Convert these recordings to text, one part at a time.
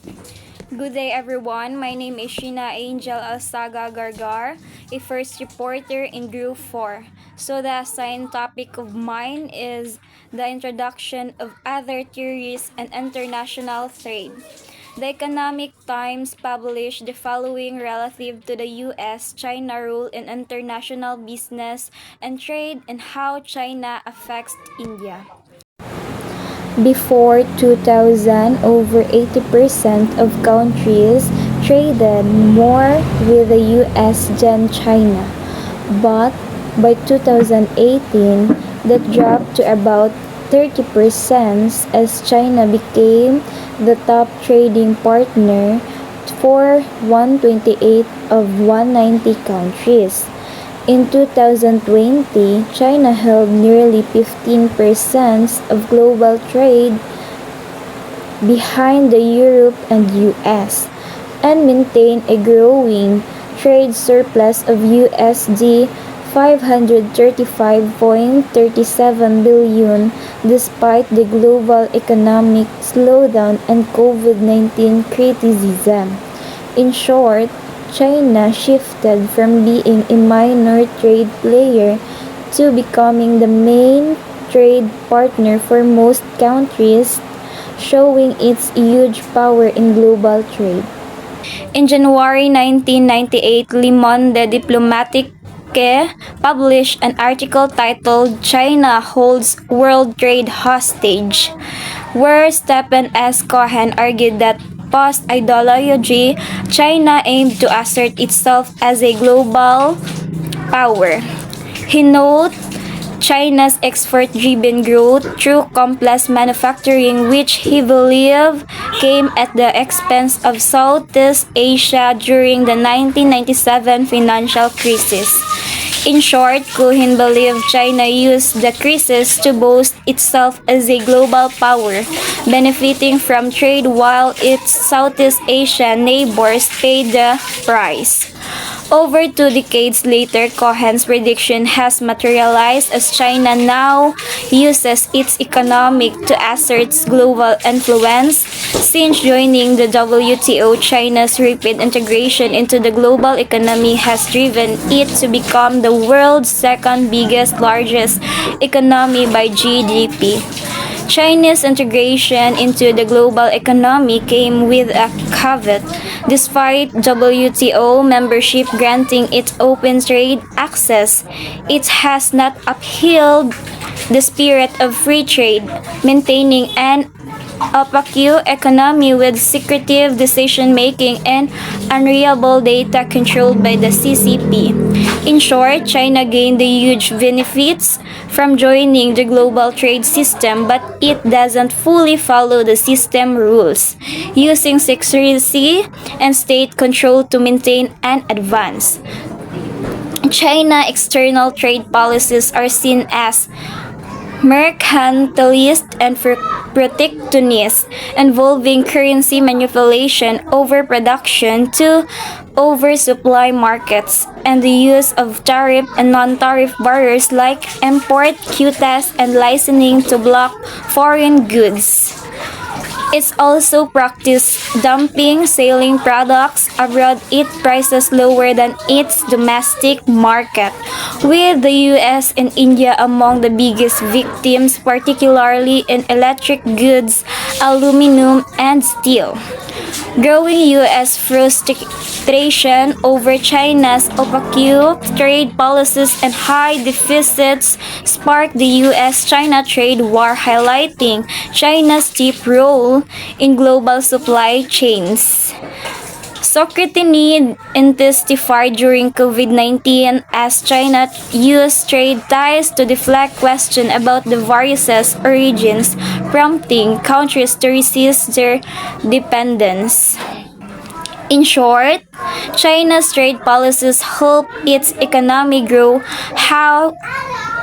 Good day everyone, my name is Sheena Angel Alsaga Gargar, a first reporter in Group 4. So the assigned topic of mine is the introduction of other theories and international trade. The Economic Times published the following relative to the US-China role in international business and trade and how China affects India. Before 2000, over 80% of countries traded more with the US than China. But by 2018, that dropped to about 30% as China became the top trading partner for 128 of 190 countries. In 2020, China held nearly 15% of global trade behind the Europe and US and maintained a growing trade surplus of USD 535.37 billion despite the global economic slowdown and COVID-19 criticism. In short, China shifted from being a minor trade player to becoming the main trade partner for most countries, showing its huge power in global trade. In January 1998, Le Monde Diplomatique published an article titled China Holds World Trade Hostage, where Stephen S. Cohen argued that post-ideology, China aimed to assert itself as a global power. He noted China's export-driven growth through complex manufacturing, which he believed came at the expense of Southeast Asia during the 1997 financial crisis. In short, Cohen believed China used the crisis to boast itself as a global power, benefiting from trade while its Southeast Asian neighbors paid the price. Over 2 decades later, Cohen's prediction has materialized as China now uses its economic to assert global influence. Since joining the WTO, China's rapid integration into the global economy has driven it to become the world's second largest economy by GDP. Chinese integration into the global economy came with a caveat. Despite WTO membership granting it open trade access, it has not upheld the spirit of free trade, maintaining an opaque economy with secretive decision-making and unreliable data controlled by the CCP. In short, China gained the huge benefits from joining the global trade system, but it doesn't fully follow the system rules, using secrecy and state control to maintain and advance. China external trade policies are seen as mercantilist and protectionist, involving currency manipulation, overproduction to oversupply markets, and the use of tariff and non-tariff barriers like import quotas and licensing to block foreign goods. It's also practiced dumping, selling products abroad at prices lower than its domestic market, with the US and India among the biggest victims, particularly in electric goods, aluminum, and steel. Growing U.S. frustration over China's opaque trade policies and high deficits sparked the U.S.-China trade war, highlighting China's deep role in global supply chains. Scrutiny intensified during COVID-19 as China used trade ties to deflect questions about the virus's origins, prompting countries to resist their dependence. In short, China's trade policies help its economy grow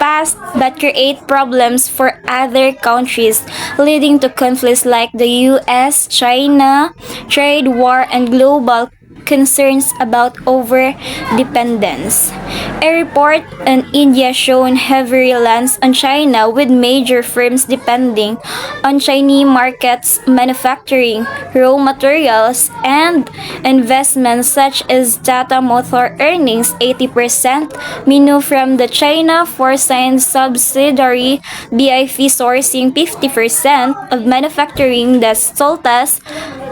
fast but create problems for other countries, leading to conflicts like the US-China trade war and global concerns about over-dependence. A report on India showed heavy reliance on China, with major firms depending on Chinese markets, manufacturing, raw materials, and investments such as Tata Motor earnings 80%, Minu from the China Forsyth subsidiary, BIF sourcing 50% of manufacturing, the Soltas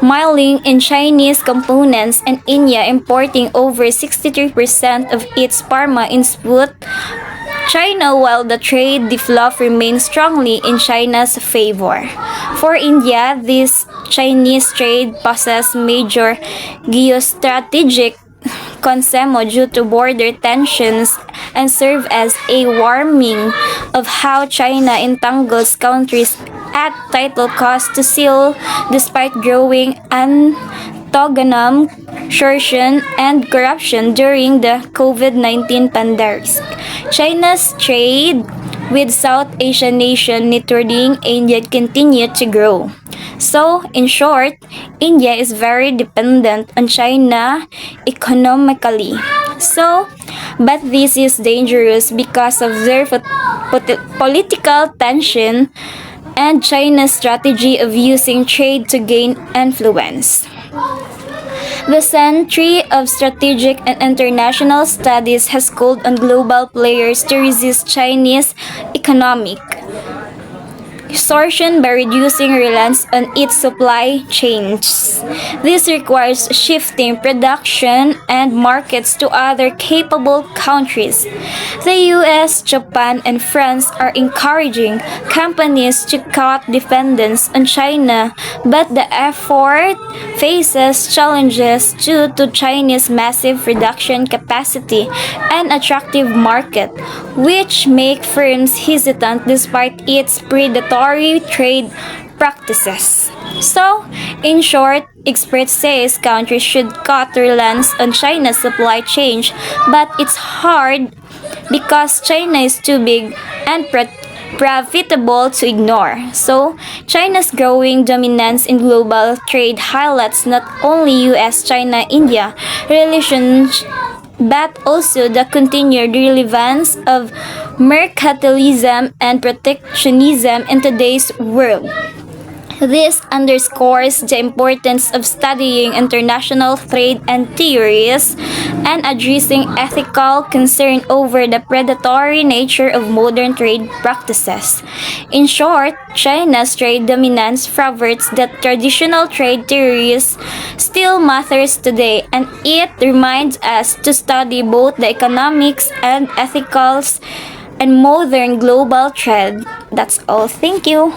milling in Chinese components, and India importing over 63% of its pharma input China, while the trade deadlock remains strongly in China's favor. For India, this Chinese trade poses major geostrategic concern due to border tensions and serve as a warning of how China entangles countries at title cost to seal despite growing antagonism, extortion, and corruption during the COVID-19 pandemic. China's trade with South Asian nation, including India, continued to grow. So, in short, India is very dependent on China economically. But this is dangerous because of their political tension and China's strategy of using trade to gain influence. The Century of Strategic and International Studies has called on global players to resist Chinese economic extortion by reducing reliance on its supply chains. This requires shifting production and markets to other capable countries. The US, Japan, and France are encouraging companies to cut dependence on China, but the effort faces challenges due to China's massive production capacity and attractive market, which make firms hesitant despite its predatory trade practices. So, in short, experts say countries should cut reliance on China's supply chain, but it's hard because China is too big and profitable to ignore. So, China's growing dominance in global trade highlights not only US-China-India relations but also the continued relevance of mercantilism and protectionism in today's world. This underscores the importance of studying international trade and theories and addressing ethical concern over the predatory nature of modern trade practices. In short, China's trade dominance perverts the traditional trade theories still matters today, and it reminds us to study both the economics and ethicals and modern global trade. That's all. Thank you.